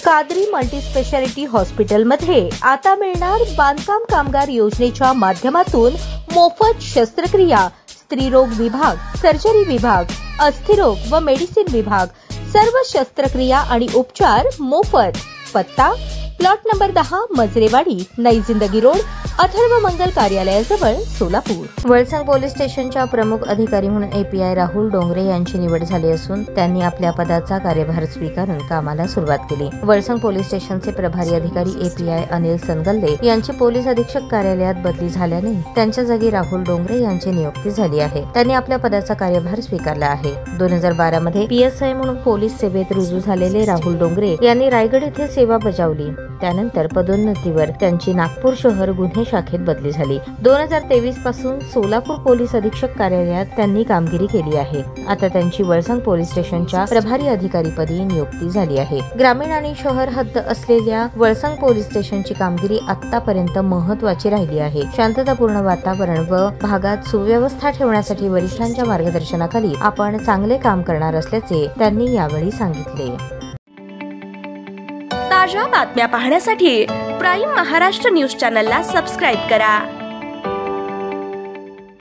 Qadri multispeciality हॉस्पिटलमध्ये आता मिळणार बांधकाम कामगार योजनेच्या माध्यमातून मोफत शस्त्रक्रिया, स्त्रीरोग विभाग, सर्जरी विभाग, अस्थिरोग व मेडिसिन विभाग, सर्व शस्त्रक्रिया आणि उपचार मोफत। पत्ता प्लॉट नंबर 10, मजरेवाडी, नई जिंदगी रोड, अथर्व मंगल कार्यालयाजवळ, सोलापूर। वळसंग पोलीस स्टेशनच्या प्रमुख अधिकारी म्हणून API राहुल डोंगरे यांची निवड झाली असून त्यांनी आपल्या पदाचा कार्यभार स्वीकारून कामाला सुरुवात केली। वळसंग पोलीस स्टेशनचे प्रभारी अधिकारी API अनिल सनगल्ले यांची पोलीस अधीक्षक कार्यालयात बदली झाल्याने त्यांच्या जागी राहुल डोंगरे यांची नियुक्ती झाली आहे। त्यांनी आपल्या पदाचा कार्यभार स्वीकारला आहे। 2012 मध्ये PSI म्हणून पोलीस सेवेत रुजू झालेले राहुल डोंगरे यांनी रायगड येथे सेवा बजावली। त्यानंतर पदोन्नतीवर त्यांची नागपूर शहर गुन्हे शाखेत बदली झाली। 2023 पासून सोलापूर पोलीस अधीक्षक कार्यालयात त्यांनी कामगिरी केली आहे। आता त्यांची वळसंग पोलीस स्टेशनच्या प्रभारी अधिकारीपदी नियुक्ती झाली आहे। ग्रामीण आणि शहर हद्द असलेल्या वळसंग पोलीस स्टेशनची कामगिरी आतापर्यंत महत्त्वाची राहिली आहे। शांततापूर्ण वातावरण व भागात सुव्यवस्था ठेवण्यासाठी वरिष्ठांच्या मार्गदर्शनाखाली आपण चांगले काम करणार असल्याचे त्यांनी यावेळी सांगितले। ताज्या बातम्या पाहण्यासाठी प्राईम महाराष्ट्र न्यूज चॅनलला सबस्क्राईब करा।